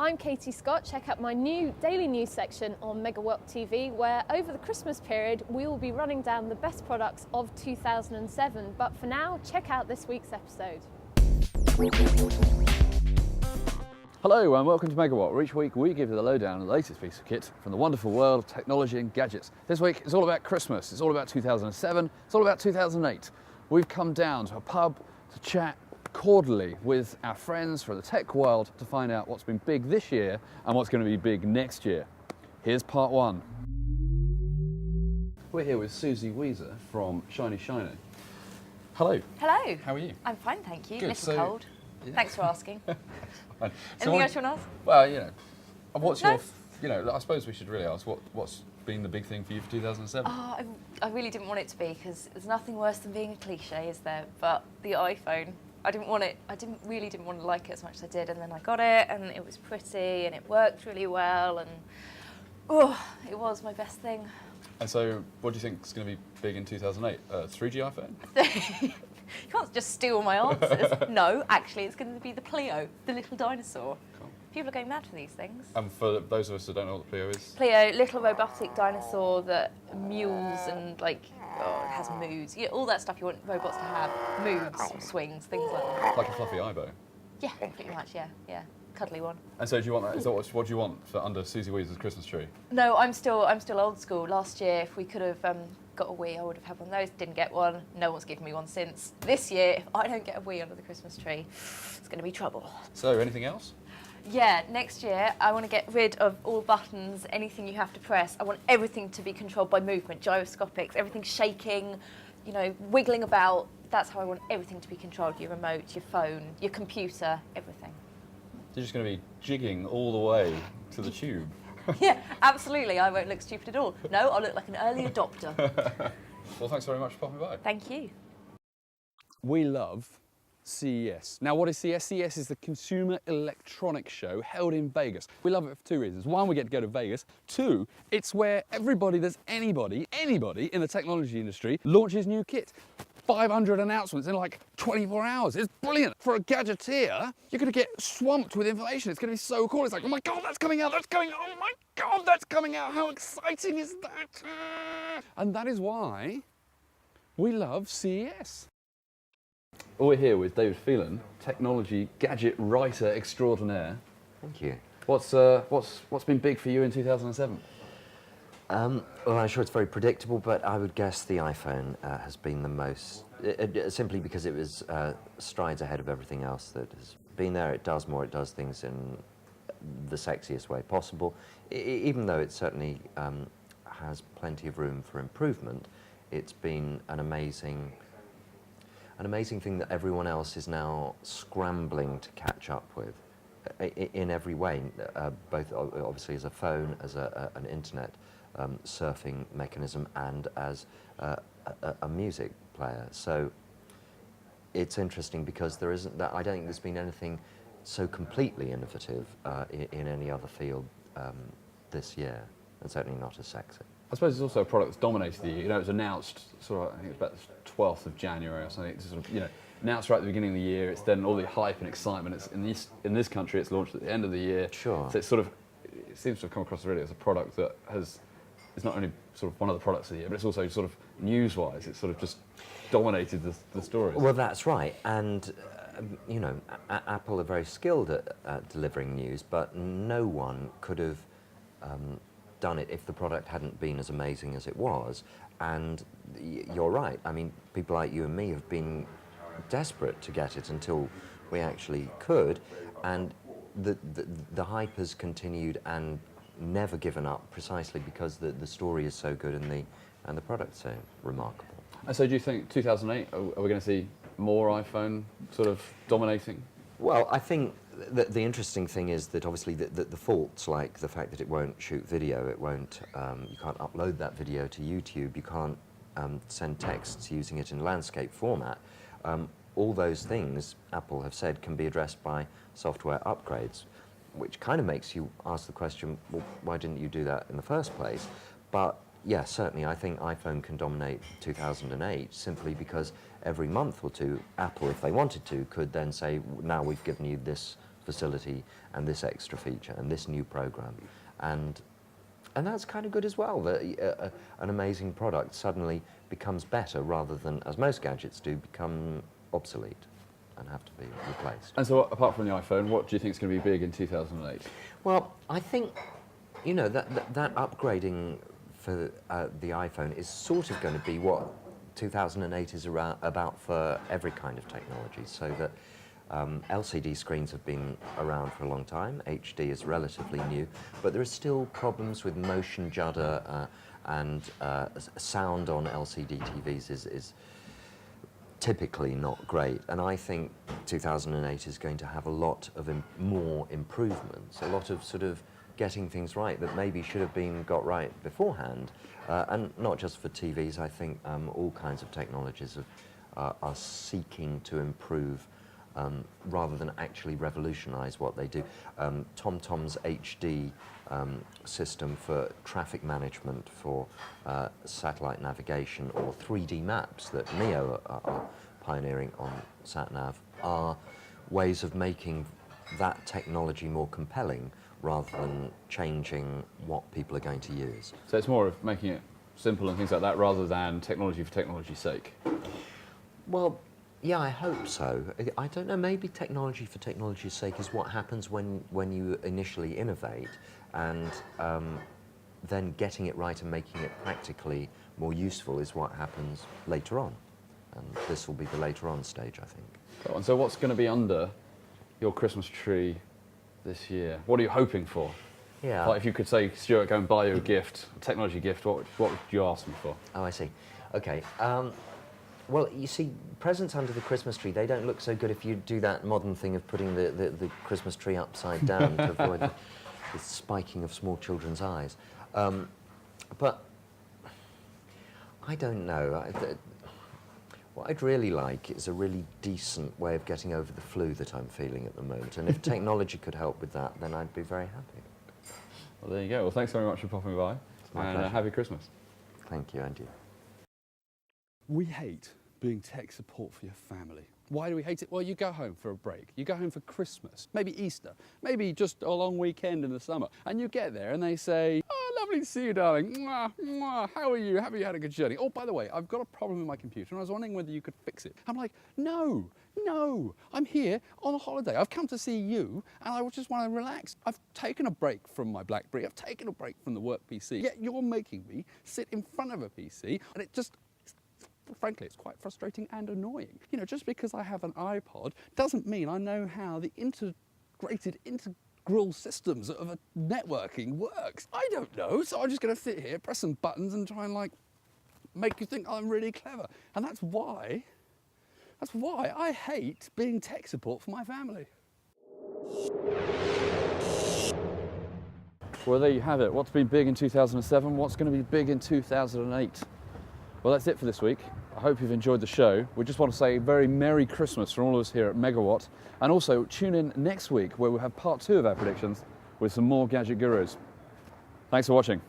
I'm Katie Scott. Check out my new daily news section on Megawhat TV, where over the Christmas period we will be running down the best products of 2007. But for now, check out this week's episode. Hello and welcome to Megawhat, where each week we give you the lowdown on the latest piece of kit from the wonderful world of technology and gadgets. This week it's all about Christmas, it's all about 2007, it's all about 2008. We've come down to a pub to chat cordially with our friends from the tech world to find out what's been big this year and what's going to be big next year. Here's part one. We're here with Suzi Weaser from Shiny Shino. Hello. Hello. How are you? I'm fine, thank you. Good. A little cold. Yeah. Thanks for asking. So Anything else you want to ask? Well, you know, what's No. I suppose we should really ask what's been the big thing for you for 2007? Oh, I really didn't want it to be, because there's nothing worse than being a cliche, is there? But the iPhone. I didn't want it. I really didn't want to like it as much as I did, and then I got it, and it was pretty, and it worked really well, and it was my best thing. And so, what do you think is going to be big in 2008? 3G iPhone? You can't just steal my answers. No, actually, it's going to be the Pleo, the little dinosaur. Cool. People are going mad for these things. And for those of us who don't know what the Pleo is? Pleo, little robotic dinosaur that mules and it has moods. Yeah, all that stuff you want robots to have. Moods, swings, things like that. Like a fluffy Ibo. Yeah, pretty much, yeah. Cuddly one. And so do you want that? What do you want for under Suzi Weaser's Christmas tree? No, I'm still old school. Last year, if we could have got a Wii, I would have had one of those. Didn't get one. No one's given me one since. This year, if I don't get a Wii under the Christmas tree, it's going to be trouble. So, anything else? Yeah, next year I want to get rid of all buttons, anything you have to press. I want everything to be controlled by movement, gyroscopics, everything shaking, wiggling about. That's how I want everything to be controlled, your remote, your phone, your computer, everything. You're just going to be jigging all the way to the tube. Yeah, absolutely. I won't look stupid at all. No, I'll look like an early adopter. Well, thanks very much for popping by. Thank you. We love CES. Now, what is CES? CES is the Consumer Electronics Show held in Vegas. We love it for two reasons. One, we get to go to Vegas. Two, it's where anybody in the technology industry launches new kit. 500 announcements in like 24 hours. It's brilliant. For a gadgeteer, you're going to get swamped with information. It's going to be so cool. It's like, oh my God, that's coming out. Oh my God, that's coming out. How exciting is that? And that is why we love CES. We're here with David Phelan, technology gadget writer extraordinaire. Thank you. What's been big for you in 2007? Well, I'm sure it's very predictable, but I would guess the iPhone has been the most, simply because it was strides ahead of everything else that has been there. It does more, it does things in the sexiest way possible. Even though it certainly has plenty of room for improvement, it's been an amazing thing that everyone else is now scrambling to catch up with in every way, both obviously as a phone, as an internet surfing mechanism, and as a music player. So it's interesting because there isn't that. I don't think there's been anything so completely innovative in any other field this year, and certainly not as sexy. I suppose it's also a product that's dominated the year. It was announced I think it's about the 12th of January or something. It's announced right at the beginning of the year. It's then all the hype and excitement. It's in this country, it's launched at the end of the year. Sure. So it seems to have come across really as a product that it's not only sort of one of the products of the year, but it's also sort of news-wise, it's sort of just dominated the stories. Well, that's right, and Apple are very skilled at delivering news, but no one could have done it if the product hadn't been as amazing as it was. And you're right, I mean, people like you and me have been desperate to get it until we actually could, and the hype has continued and never given up, precisely because the story is so good and the product's so remarkable. And so do you think 2008, are we going to see more iPhone sort of dominating? Well, I think that the interesting thing is that obviously the faults, like the fact that it won't shoot video, it won't, you can't upload that video to YouTube, you can't send texts using it in landscape format, all those things, Apple have said, can be addressed by software upgrades, which kind of makes you ask the question, well, why didn't you do that in the first place? But yeah, certainly I think iPhone can dominate 2008 simply because every month or two, Apple, if they wanted to, could then say, now we've given you this facility and this extra feature and this new program. And that's kind of good as well, that an amazing product suddenly becomes better rather than, as most gadgets do, become obsolete and have to be replaced. And so apart from the iPhone, what do you think is going to be big in 2008? Well, I think, you know, that upgrading for the iPhone is sort of going to be what 2008 is about for every kind of technology, so that LCD screens have been around for a long time. HD is relatively new, but there are still problems with motion judder and sound on LCD TVs is typically not great. And I think 2008 is going to have a lot of more improvements, a lot of sort of getting things right that maybe should have been got right beforehand. And not just for TVs, I think all kinds of technologies are seeking to improve rather than actually revolutionize what they do. TomTom's HD system for traffic management, for satellite navigation, or 3D maps that Neo are pioneering on SatNav are ways of making that technology more compelling rather than changing what people are going to use. So it's more of making it simple and things like that rather than technology for technology's sake? Well, yeah, I hope so. I don't know, maybe technology for technology's sake is what happens when you initially innovate, and then getting it right and making it practically more useful is what happens later on. And this will be the later on stage, I think. Cool. And so what's going to be under your Christmas tree this year? What are you hoping for? Yeah. Like if you could say, Stuart, go and buy you a gift, a technology gift, what would you ask me for? Oh, I see. Okay. Well, you see, presents under the Christmas tree, they don't look so good if you do that modern thing of putting the Christmas tree upside down to avoid the spiking of small children's eyes. But I don't know. What I'd really like is a really decent way of getting over the flu that I'm feeling at the moment. And if technology could help with that, then I'd be very happy. Well, there you go. Well, thanks very much for popping by. My and pleasure. Happy Christmas. Thank you, and you. We hate being tech support for your family. Why do we hate it? Well, you go home for a break. You go home for Christmas, maybe Easter, maybe just a long weekend in the summer. And you get there and they say, "Oh, lovely to see you, darling. Mwah, mwah. How are you? Have you had a good journey? Oh, by the way, I've got a problem with my computer and I was wondering whether you could fix it." I'm like, no, I'm here on a holiday. I've come to see you and I just want to relax. I've taken a break from my BlackBerry. I've taken a break from the work PC. Yet you're making me sit in front of a PC, and it just, frankly, it's quite frustrating and annoying. You know, just because I have an iPod doesn't mean I know how the integrated integral systems of a networking works. I don't know, so I'm just going to sit here, press some buttons and try and, like, make you think I'm really clever. And that's why I hate being tech support for my family. Well, there you have it. What's been big in 2007? What's going to be big in 2008? Well, that's it for this week. I hope you've enjoyed the show. We just want to say a very Merry Christmas from all of us here at Megawhat. And also tune in next week where we'll have part 2 of our predictions with some more gadget gurus. Thanks for watching.